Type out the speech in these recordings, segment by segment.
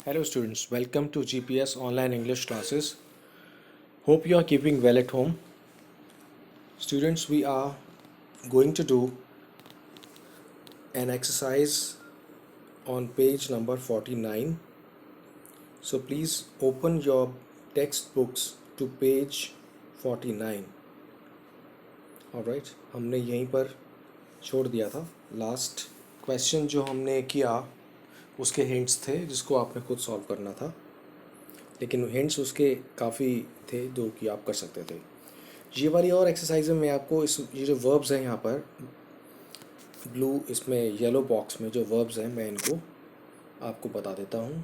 Hello students, welcome to GPS online English classes. Hope you are keeping well at home. Students, we are going to do an exercise on page number 49. So please open your textbooks to page 49. Alright, हमने यहीं पर छोड़ दिया था. Last question जो हमने किया उसके हिंट्स थे जिसको आपने खुद सॉल्व करना था, लेकिन हिंट्स उसके काफ़ी थे जो कि आप कर सकते थे. ये वाली और एक्सरसाइज में मैं आपको ये जो वर्ब्स हैं यहाँ पर ब्लू इसमें येलो बॉक्स में जो वर्ब्स हैं मैं इनको आपको बता देता हूँ.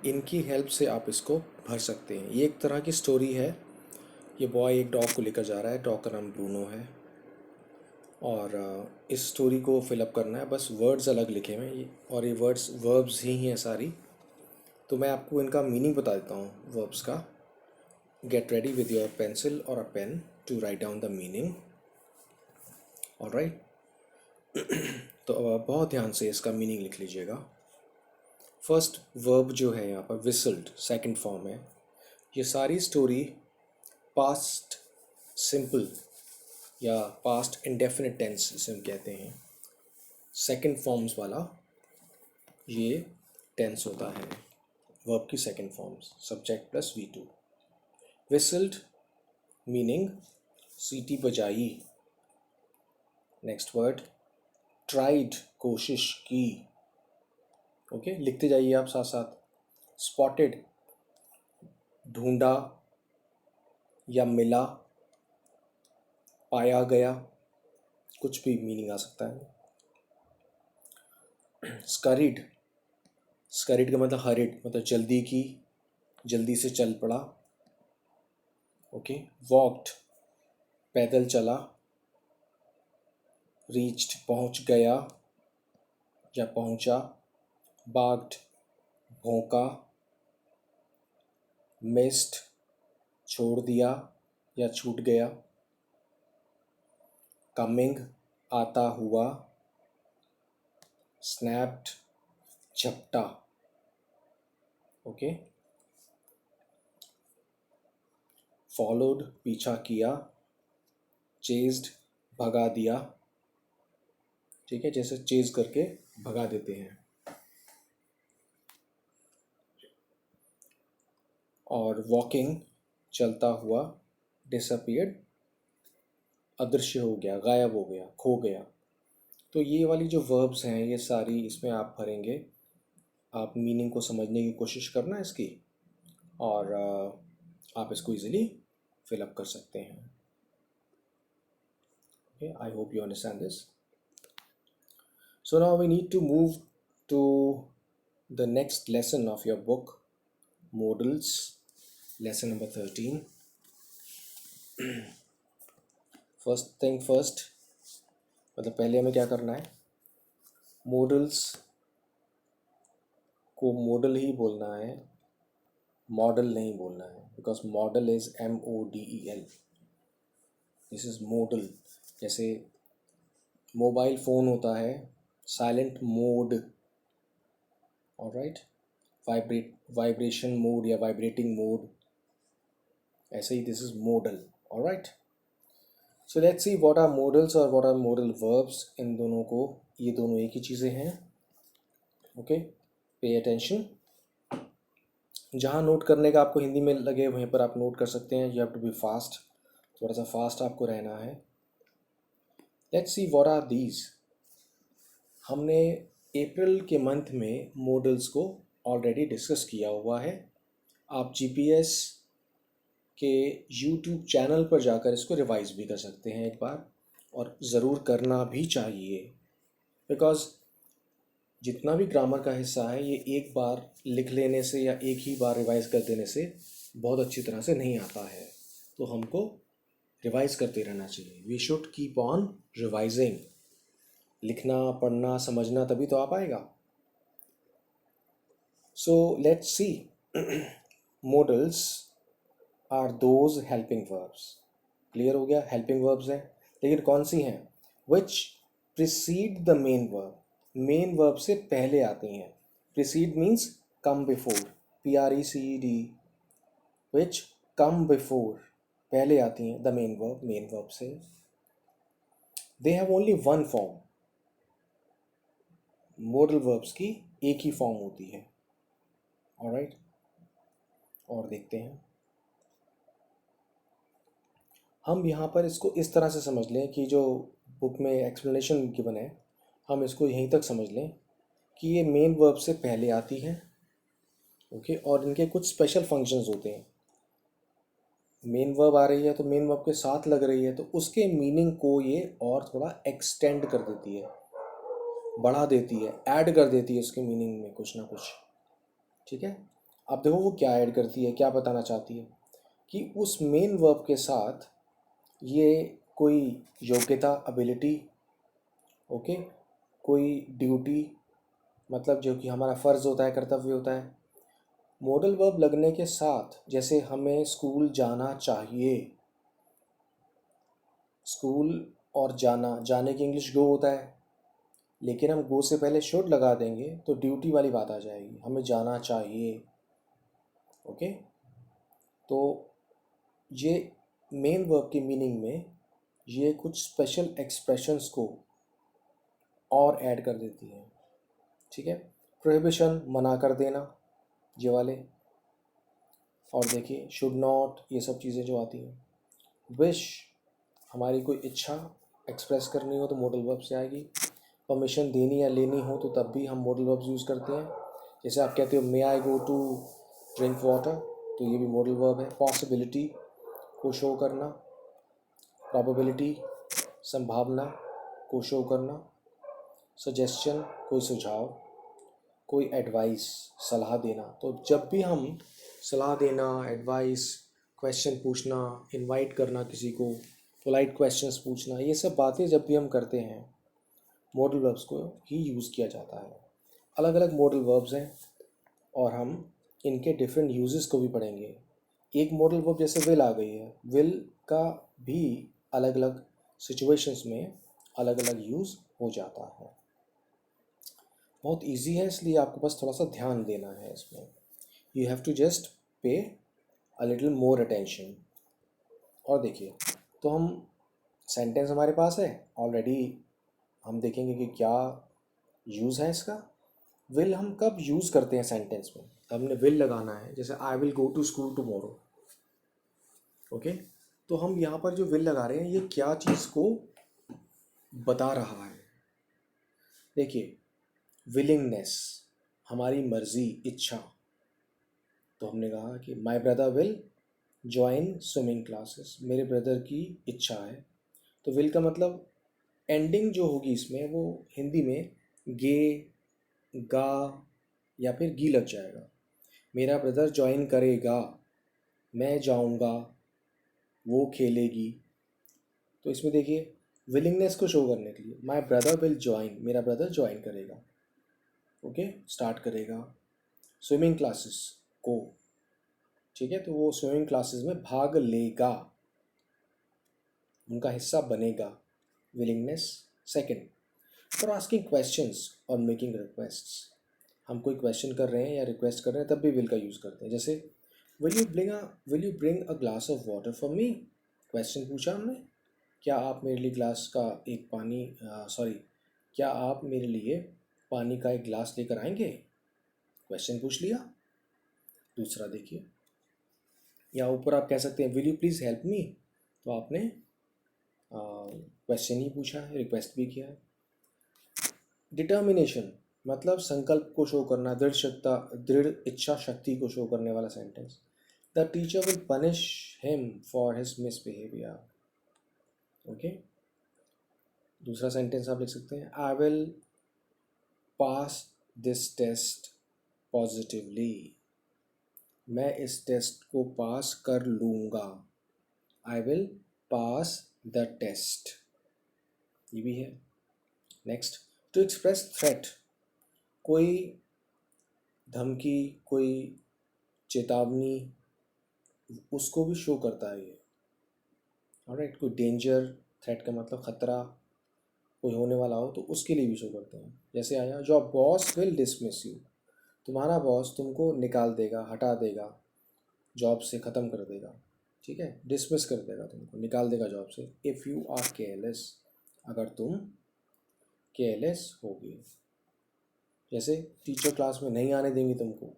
इनकी हेल्प से आप इसको भर सकते हैं. ये एक तरह की स्टोरी है. ये बॉय एक डॉग को लेकर जा रहा है. डॉग का नाम ब्रूनो है और इस स्टोरी को फिलअप करना है. बस वर्ड्स अलग लिखे हुए हैं और ये वर्ब्स ही हैं सारी. तो मैं आपको इनका मीनिंग बता देता हूँ वर्ब्स का. Get ready with your pencil or a pen to write down the meaning. Alright. तो अब बहुत ध्यान से इसका मीनिंग लिख लीजिएगा. फर्स्ट वर्ब जो है यहाँ पर विसल्ड सेकंड फॉर्म है. ये सारी स्टोरी पास्ट सिंपल या पास्ट इंडेफिनिट टेंस जिसे हम कहते हैं, सेकंड फॉर्म्स वाला ये टेंस होता है. वर्ब की second forms subject plus V2. Whistled meaning सीटी बजाई. नेक्स्ट वर्ड tried कोशिश की. ओके, लिखते जाइए आप साथ साथ. Spotted ढूंढा या मिला, पाया गया, कुछ भी मीनिंग आ सकता है. Scurried का मतलब हरिड मतलब जल्दी की, जल्दी से चल पड़ा. ओके, वॉक्ड पैदल चला. रीच्ड पहुंच गया या पहुंचा. बाग्ड भौंका. मिस्ड छोड़ दिया या छूट गया. कमिंग आता हुआ. स्नैप्ड झपटा. ओके, फॉलोड पीछा किया. चेज्ड भगा दिया. ठीक है, जैसे चेज करके भगा देते हैं. और वॉकिंग चलता हुआ. डिसअपीयर्ड अदृश्य हो गया, गायब हो गया, खो गया. तो ये वाली जो वर्ब्स हैं ये सारी इसमें आप भरेंगे. आप मीनिंग को समझने की कोशिश करना इसकी और आप इसको इजीली फिलअप कर सकते हैं. Okay, I hope you understand this. So now we need to move to the next lesson of your book, Modals, lesson number 13. First thing first, मतलब पहले हमें क्या करना है, मॉडल्स को मॉडल ही बोलना है, मॉडल नहीं बोलना है. Because model is MODEL. This is modal. जैसे मोबाइल फ़ोन होता है silent mode. Alright, vibration mode या वाइब्रेटिंग मोड, ऐसे ही this is modal. Alright, so let's see what are modals और व्हाट आर मॉडल वर्ब्स. इन दोनों को, ये दोनों एक ही चीज़ें हैं. Okay, pay attention. जहाँ नोट करने का आपको हिंदी में लगे वहीं पर आप नोट कर सकते हैं. You have to be fast, थोड़ा सा फास्ट आपको रहना है. Let's see what are these. हमने अप्रैल के मंथ में मॉडल्स को ऑलरेडी डिस्कस किया हुआ है. आप GPS के YouTube चैनल पर जाकर इसको रिवाइज भी कर सकते हैं एक बार, और ज़रूर करना भी चाहिए. बिकॉज़ जितना भी ग्रामर का हिस्सा है ये एक बार लिख लेने से या एक ही बार रिवाइज कर देने से बहुत अच्छी तरह से नहीं आता है. तो हमको रिवाइज करते रहना चाहिए. We should keep on revising. लिखना, पढ़ना, समझना तभी तो आ पाएगा. So let's see. Modals are those helping verbs. Clear हो गया, हेल्पिंग वर्ब्स हैं. लेकिन कौन सी हैं? Which precede the main verb. Main verb से पहले आती हैं. Precede means come before, PRECED, which come before, पहले आती हैं the main verb से. They have only one form. Modal verbs की एक ही फॉर्म होती है. ऑलराइट, और देखते हैं हम यहाँ पर इसको इस तरह से समझ लें कि जो बुक में एक्सप्लेनेशन गिवन है हम इसको यहीं तक समझ लें कि ये मेन वर्ब से पहले आती है. ओके, और इनके कुछ स्पेशल फंक्शंस होते हैं. मेन वर्ब आ रही है तो मेन वर्ब के साथ लग रही है तो उसके मीनिंग को ये और थोड़ा एक्सटेंड कर देती है, बढ़ा देती है, ऐड कर देती है उसके मीनिंग में कुछ ना कुछ. ठीक है, अब देखो वो क्या ऐड करती है, क्या बताना चाहती है कि उस मेन वर्ब के साथ ये कोई योग्यता, एबिलिटी, ओके, कोई ड्यूटी, मतलब जो कि हमारा फ़र्ज़ होता है, कर्तव्य होता है. मॉडल वर्ब लगने के साथ, जैसे हमें स्कूल जाना चाहिए, स्कूल और जाना, जाने की इंग्लिश गो होता है, लेकिन हम गो से पहले शुड लगा देंगे तो ड्यूटी वाली बात आ जाएगी, हमें जाना चाहिए. ओके, तो ये मेन वर्ब की मीनिंग में ये कुछ स्पेशल एक्सप्रेशंस को और ऐड कर देती है. ठीक है, प्रोहिबिशन, मना कर देना, ये वाले. और देखिए शुड नॉट, ये सब चीज़ें जो आती हैं. विश, हमारी कोई इच्छा एक्सप्रेस करनी हो तो मॉडल वर्ब से आएगी. परमिशन देनी या लेनी हो तो तब भी हम मॉडल वर्ब्स यूज़ करते हैं. जैसे आप कहते हो मे आई गो टू ड्रिंक वाटर, तो ये भी मॉडल वर्ब है. पॉसिबिलिटी को शो करना, प्रोबेबिलिटी संभावना को शो करना, सजेशन कोई सुझाव, कोई एडवाइस सलाह देना. तो जब भी हम सलाह देना, एडवाइस, क्वेश्चन पूछना, इनवाइट करना किसी को, पोलाइट क्वेश्चंस पूछना, ये सब बातें जब भी हम करते हैं मॉडल वर्ब्स को ही यूज़ किया जाता है. अलग अलग मॉडल वर्ब्स हैं और हम इनके डिफरेंट यूजेस को भी पढ़ेंगे. एक मॉडल वर्ब जैसे विल आ गई है, विल का भी अलग अलग सिचुएशंस में अलग अलग यूज़ हो जाता है. बहुत इजी है, इसलिए आपको बस थोड़ा सा ध्यान देना है इसमें. यू हैव टू जस्ट पे अ लिटिल मोर अटेंशन. और देखिए, तो हम सेंटेंस हमारे पास है ऑलरेडी, हम देखेंगे कि क्या यूज़ है इसका. विल हम कब यूज़ करते हैं सेंटेंस में, हमने विल लगाना है. जैसे I will go to school tomorrow. Okay, तो हम यहाँ पर जो विल लगा रहे हैं ये क्या चीज़ को बता रहा है. देखिए, विलिंगनेस, हमारी मर्जी, इच्छा. तो हमने कहा कि my brother will join swimming classes, मेरे ब्रदर की इच्छा है. तो विल का मतलब एंडिंग जो होगी इसमें वो हिंदी में गे, गा या फिर गी लग जाएगा. मेरा ब्रदर ज्वाइन करेगा, मैं जाऊंगा, वो खेलेगी. तो इसमें देखिए विलिंगनेस को शो करने के लिए माई ब्रदर विल ज्वाइन, मेरा ब्रदर ज्वाइन करेगा, ओके, स्टार्ट करेगा स्विमिंग क्लासेस को. ठीक है, तो वो स्विमिंग क्लासेस में भाग लेगा, उनका हिस्सा बनेगा. Willingness. Second, for asking questions और मेकिंग रिक्वेस्ट्स, हम कोई क्वेश्चन कर रहे हैं या रिक्वेस्ट कर रहे हैं तब भी विल का यूज़ करते हैं. जैसे will you bring a glass of water for me. Question पूछा हमने, क्या आप मेरे लिए ग्लास का एक पानी सॉरी क्या आप मेरे लिए पानी का एक ग्लास लेकर आएंगे. क्वेश्चन पूछ लिया. दूसरा देखिए, या ऊपर आप कह सकते हैं will you please help me, तो आपने क्वेश्चन ही पूछा है, रिक्वेस्ट भी किया है. डिटर्मिनेशन, मतलब संकल्प को शो करना, दृढ़ इच्छा शक्ति को शो करने वाला sentence. The teacher will punish him for his misbehaviour. Okay, दूसरा सेंटेंस आप लिख सकते हैं I will pass this test positively, मैं इस टेस्ट को पास कर लूँगा. I will pass the test, ये भी है. नेक्स्ट, टू एक्सप्रेस थ्रेट, कोई धमकी, कोई चेतावनी, उसको भी शो करता है ये. ऑलराइट, कोई डेंजर, थ्रेट का मतलब खतरा, कोई होने वाला हो तो उसके लिए भी शो करते हैं. जैसे आया your boss will dismiss you, तुम्हारा बॉस तुमको निकाल देगा, हटा देगा, जॉब से ख़त्म कर देगा, ठीक है, डिसमिस कर देगा, तुमको निकाल देगा जॉब से। इफ़ यू आर केयरलेस, अगर तुम केयरलेस होगे, जैसे टीचर क्लास में नहीं आने देंगे तुमको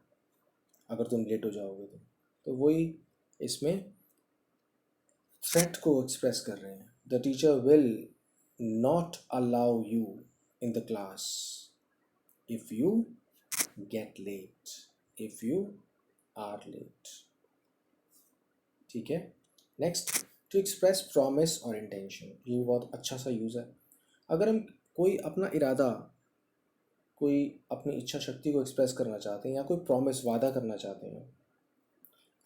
अगर तुम लेट हो जाओगे तो वही इसमें थ्रेट को एक्सप्रेस कर रहे हैं। The teacher will not allow you in the class if you get late, if you are late, ठीक है। नेक्स्ट, टू एक्सप्रेस प्रॉमिस और इंटेंशन, ये बहुत अच्छा सा यूज़ है। अगर हम कोई अपना इरादा, कोई अपनी इच्छा शक्ति को एक्सप्रेस करना चाहते हैं या कोई प्रॉमिस, वादा करना चाहते हैं,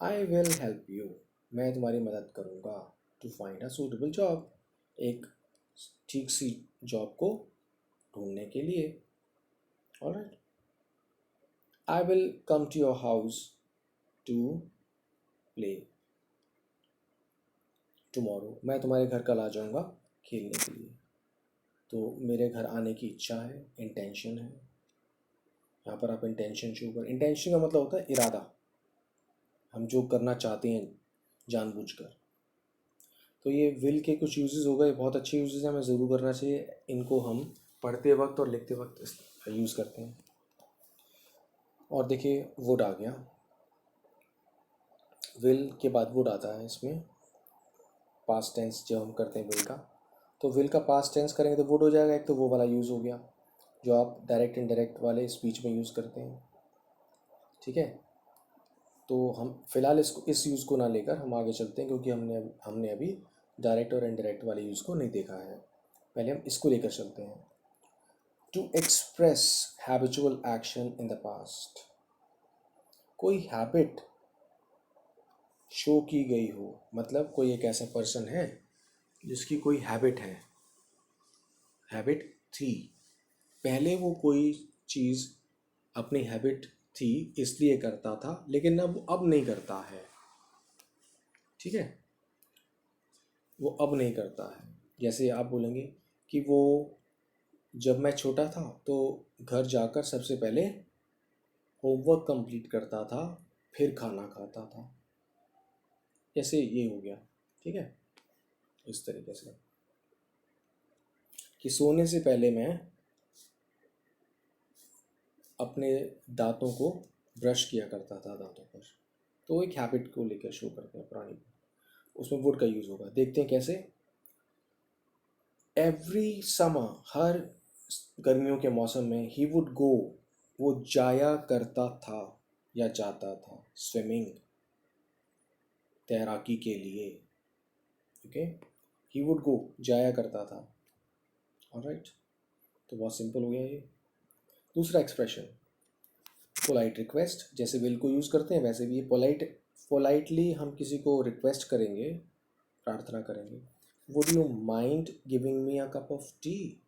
आई विल हेल्प यू, मैं तुम्हारी मदद करूँगा, to find a suitable job, एक ठीक सी जॉब को ढूंढने के लिए। Alright, I will come to your house to play tomorrow, मैं तुम्हारे घर कल आ जाऊँगा खेलने के लिए। तो मेरे घर आने की इच्छा है, इंटेंशन है। यहाँ पर आप इंटेंशन शो कर, इंटेंशन का मतलब होता है इरादा, हम जो करना चाहते हैं जानबूझकर। तो ये विल के कुछ यूजेस हो गए, बहुत अच्छे यूजेस हैं, हमें ज़रूर करना चाहिए। इनको हम पढ़ते वक्त और लिखते वक्त यूज़ करते हैं। और देखिए वुड आ गया, विल के बाद वुड आता है इसमें, पास्ट टेंस जब हम करते हैं विल का, तो विल का पास्ट टेंस करेंगे तो वुड हो जाएगा। एक तो वो वाला यूज़ हो गया जो आप डायरेक्ट इनडायरेक्ट वाले स्पीच में यूज़ करते हैं, ठीक है। तो हम फिलहाल इसको, इस यूज़ को ना लेकर हम आगे चलते हैं, क्योंकि हमने अभी डायरेक्ट और इनडायरेक्ट वाले यूज़ को नहीं देखा है। पहले हम इसको लेकर चलते हैं। To express habitual action in the past, कोई हैबिट शो की गई हो, मतलब कोई एक ऐसा पर्सन है जिसकी कोई हैबिट है, हैबिट थी, पहले वो कोई चीज़ अपनी हैबिट थी इसलिए करता था, लेकिन अब नहीं करता है, ठीक है, वो अब नहीं करता है। जैसे आप बोलेंगे कि वो जब मैं छोटा था तो घर जाकर सबसे पहले होमवर्क कंप्लीट करता था, फिर खाना खाता था, जैसे ये हो गया, ठीक है। इस तरीके से कि सोने से पहले मैं अपने दांतों को ब्रश किया करता था दांतों पर, तो एक हैबिट को लेकर शो करते हैं पुरानी, उसमें वुड का यूज़ होगा। देखते हैं कैसे। एवरी समर, हर गर्मियों के मौसम में, ही वुड गो, वो जाया करता था या जाता था, स्विमिंग, तैराकी के लिए, ओके। ही वुड गो, जाया करता था, ऑलराइट। तो बहुत सिंपल हो गया ये। दूसरा एक्सप्रेशन, पोलाइट रिक्वेस्ट, जैसे विल को यूज़ करते हैं वैसे भी ये पोलाइटली हम किसी को रिक्वेस्ट करेंगे, प्रार्थना करेंगे। Would you mind giving me a cup of T,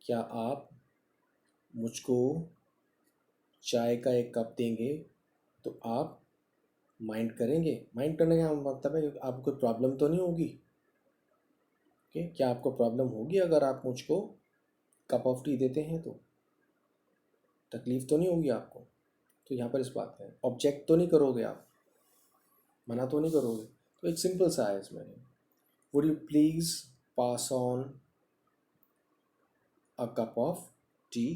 क्या आप मुझको चाय का एक कप देंगे, तो आप माइंड करेंगे। माइंड करने का मतलब है कि आपको कोई प्रॉब्लम तो नहीं होगी, ओके, क्या आपको प्रॉब्लम होगी अगर आप मुझको कप ऑफ टी देते हैं, तो तकलीफ़ तो नहीं होगी आपको। तो यहाँ पर इस बात में ऑब्जेक्ट तो नहीं करोगे आप, मना तो नहीं करोगे। तो एक सिंपल सा है इसमें, would you please pass on a cup of T,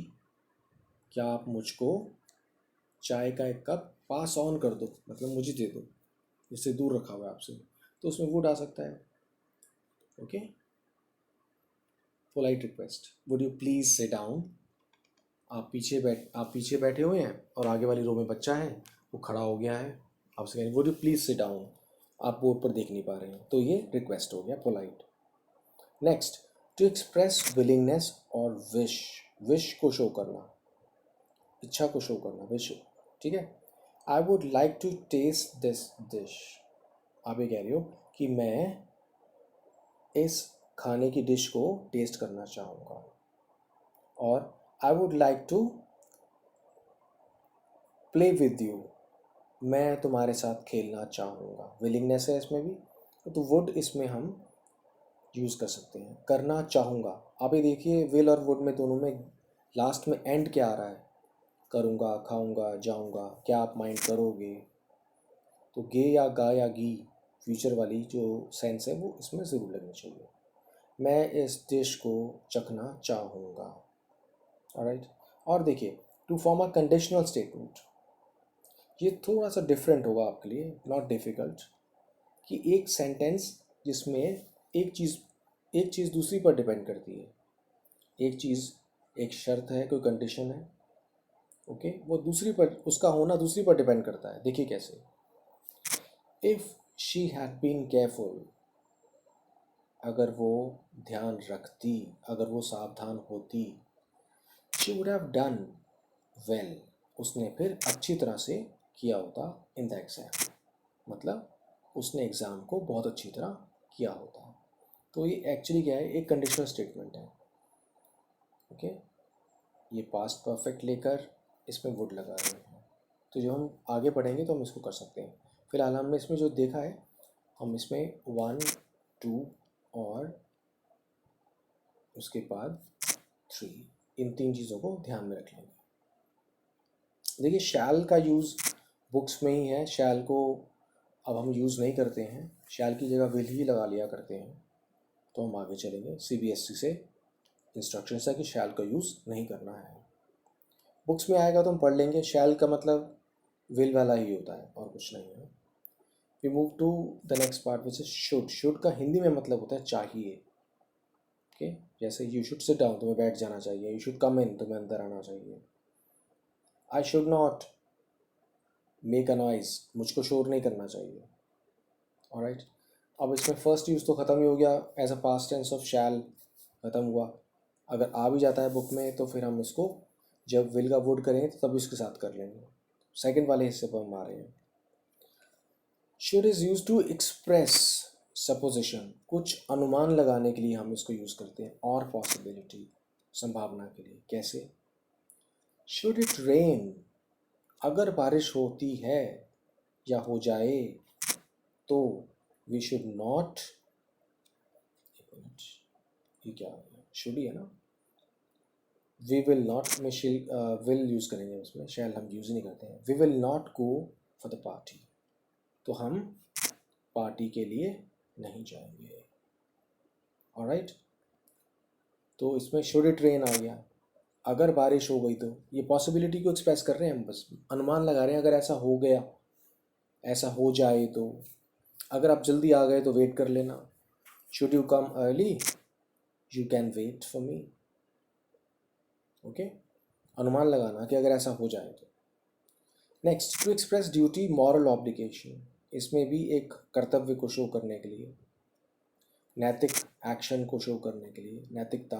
क्या आप मुझको चाय का एक कप पास ऑन कर दो, मतलब मुझे दे दो, जिससे दूर रखा हुआ है आपसे, तो उसमें वुड आ सकता है, okay. Polite request, would you please sit down, आप पीछे बैठे हुए हैं और आगे वाली रो में बच्चा है, वो खड़ा हो गया है, आपसे कहेंगे would you please sit down, आप बोर्ड पर देख नहीं पा रहे हैं, तो ये रिक्वेस्ट हो गया, polite. Next, to express willingness और विश, विश को शो करना, इच्छा को शो करना, विश, ठीक है। I would like to taste this dish, आप ये कह रहे हो कि मैं इस खाने की डिश को टेस्ट करना चाहूँगा। और I would like to play with you, मैं तुम्हारे साथ खेलना चाहूँगा, विलिंगनेस है इसमें भी, तो वुड इसमें हम यूज़ कर सकते हैं, करना चाहूँगा। आप ये देखिए विल और वुड में दोनों में लास्ट में एंड क्या आ रहा है, करूँगा, खाऊँगा, जाऊँगा, क्या आप माइंड करोगे? तो गे या गा या गी फ्यूचर वाली जो सेंस है वो इसमें ज़रूर लगनी चाहिए। मैं इस डिश को चखना चाहूँगा। ऑलराइट। और देखिए, to form a conditional statement, ये थोड़ा सा डिफरेंट होगा आपके लिए, नॉट डिफ़िकल्ट, कि एक सेंटेंस जिसमें एक चीज़ दूसरी पर डिपेंड करती है। एक चीज़, एक शर्त है, कोई कंडीशन है, ओके, वो दूसरी पर, उसका होना दूसरी पर डिपेंड करता है। देखिए कैसे, if she had been careful, अगर वो ध्यान रखती, अगर वो सावधान होती, she would have done well, उसने फिर अच्छी तरह से किया होता इन द एग्ज़ाम, मतलब उसने एग्ज़ाम को बहुत अच्छी तरह किया होता। तो ये एक्चुअली क्या है, एक कंडीशनल स्टेटमेंट है, ओके। ये पास्ट परफेक्ट लेकर इसमें वुड लगा रहे हैं। तो जो हम आगे पढ़ेंगे तो हम इसको कर सकते हैं। फिलहाल हमने इसमें जो देखा है, हम इसमें 1, 2 और उसके बाद 3, इन 3 चीज़ों को ध्यान में रख लेंगे। देखिए, शैल का यूज़ बुक्स में ही है। शैल को अब हम यूज़ नहीं करते हैं, शैल की जगह विल ही लगा लिया करते हैं। तो हम आगे चलेंगे, सीबीएसई से इंस्ट्रक्शंस है कि शैल का यूज़ नहीं करना है। बुक्स में आएगा तो हम पढ़ लेंगे। शैल का मतलब विल वाला ही होता है और कुछ नहीं है। We move to the next part which is should. Should का हिंदी में मतलब होता है चाहिए, ओके। जैसे यू शुड सिट डाउन, तुम्हें बैठ जाना चाहिए। यू शुड कम इन, तुम्हें अंदर आना चाहिए। I should not make a noise, मुझको शोर नहीं करना चाहिए। ऑलराइट। अब इसमें फर्स्ट यूज़ तो ख़त्म ही हो गया, as a past tense of shall ख़त्म हुआ। अगर आ भी जाता है बुक में तो फिर हम इसको जब विल का वुड करेंगे तो तभी इसके साथ कर लेंगे। सेकंड वाले हिस्से पर हम आ रहे हैं। Should is use to express supposition, कुछ अनुमान लगाने के लिए हम इसको यूज़ करते हैं, और पॉसिबिलिटी, संभावना के लिए। कैसे? शुड इट रेन, अगर बारिश होती है या हो जाए तो वी शुड नॉट, ये क्या है, शुड ही है ना, वी विल नॉट में विल यूज़ करेंगे, उसमें शैल हम यूज़ ही नहीं करते हैं। We will not go for the party, तो हम पार्टी के लिए नहीं जाएंगे। ऑलराइट। तो इसमें शुड इट रेन आ गया, अगर बारिश हो गई तो, ये पॉसिबिलिटी को एक्सप्रेस कर रहे हैं हम, बस अनुमान लगा रहे हैं। अगर ऐसा हो गया, ऐसा हो जाए तो, अगर आप जल्दी आ गए तो वेट कर लेना। Should you come early, you can wait for me, okay. अनुमान लगाना कि अगर ऐसा हो जाए तो। Next, to express duty moral obligation, इसमें भी एक कर्तव्य को शो करने के लिए, नैतिक एक्शन को शो करने के लिए, नैतिकता।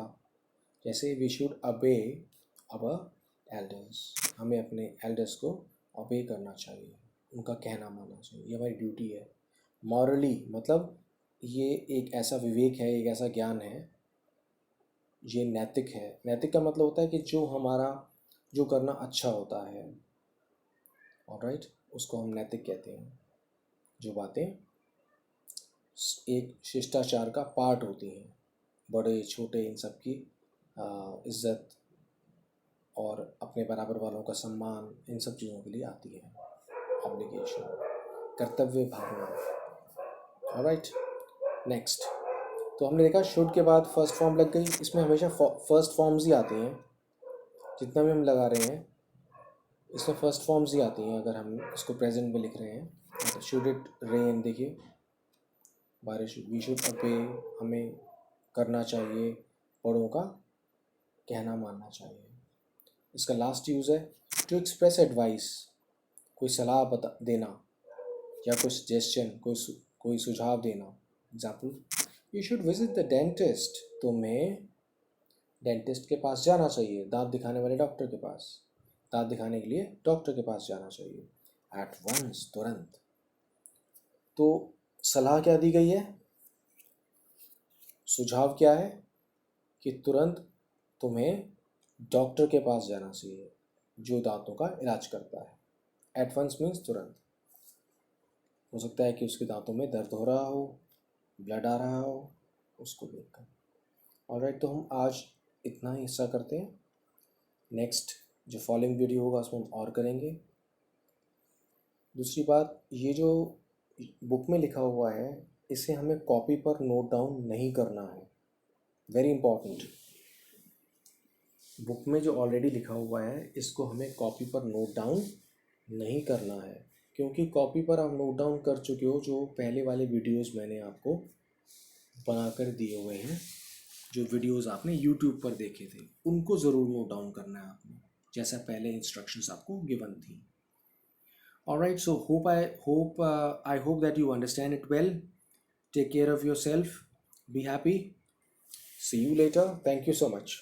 जैसे वी शुड अबे अवर एल्डर्स, हमें अपने एल्डर्स को अबे करना चाहिए, उनका कहना मानना चाहिए, ये हमारी ड्यूटी है। मॉरली मतलब ये एक ऐसा विवेक है, एक ऐसा ज्ञान है, ये नैतिक है। नैतिक का मतलब होता है कि जो हमारा, जो करना अच्छा होता है, ऑलराइट, उसको हम नैतिक कहते हैं। जो बातें एक शिष्टाचार का पार्ट होती हैं, बड़े छोटे इन सब की इज्जत और अपने बराबर वालों का सम्मान, इन सब चीज़ों के लिए आती है ऑब्लिगेशन, कर्तव्य भावना। ऑलराइट। नेक्स्ट, तो हमने देखा शुड के बाद फर्स्ट फॉर्म लग गई। इसमें हमेशा फर्स्ट फॉर्म्स ही आती हैं, जितना भी हम लगा रहे हैं इसमें फर्स्ट फॉर्म्स ही आती हैं। अगर हम इसको प्रेजेंट में लिख रहे हैं तो शुड इट रेन, देखिए बारिश, वी शुड अबे, हमें करना चाहिए, बड़ों का कहना मानना चाहिए। इसका लास्ट यूज़ है टू एक्सप्रेस एडवाइस, कोई सलाह बता देना या कोई सजेशन, कोई सुझाव देना। Example, you should visit the dentist, तुम्हें डेंटिस्ट के पास जाना चाहिए, दांत दिखाने वाले डॉक्टर के पास, दांत दिखाने के लिए डॉक्टर के पास जाना चाहिए। एट वंस, तुरंत। तो सलाह क्या दी गई है, सुझाव क्या है कि तुरंत तुम्हें डॉक्टर के पास जाना चाहिए जो दांतों का इलाज करता है। एट वंस मीन्स तुरंत। हो सकता है कि उसके दांतों में दर्द हो रहा हो, ब्लड आ रहा हो, उसको देखकर। ऑलराइट, तो हम आज इतना ही हिस्सा करते हैं। नेक्स्ट जो फॉलोइंग वीडियो होगा उसमें हम और करेंगे। दूसरी बात, ये जो बुक में लिखा हुआ है इसे हमें कॉपी पर नोट डाउन नहीं करना है, वेरी इंपॉर्टेंट। बुक में जो ऑलरेडी लिखा हुआ है इसको हमें कॉपी पर नोट डाउन नहीं करना है, क्योंकि कॉपी पर आप नोट डाउन कर चुके हो। जो पहले वाले वीडियोस मैंने आपको बनाकर दिए हुए हैं, जो वीडियोस आपने यूट्यूब पर देखे थे, उनको ज़रूर नोट डाउन करना है आपने, जैसा पहले इंस्ट्रक्शंस आपको गिवन थी। Alright, so I hope that you understand it well. Take care of yourself. Be happy. See you later. Thank you so much.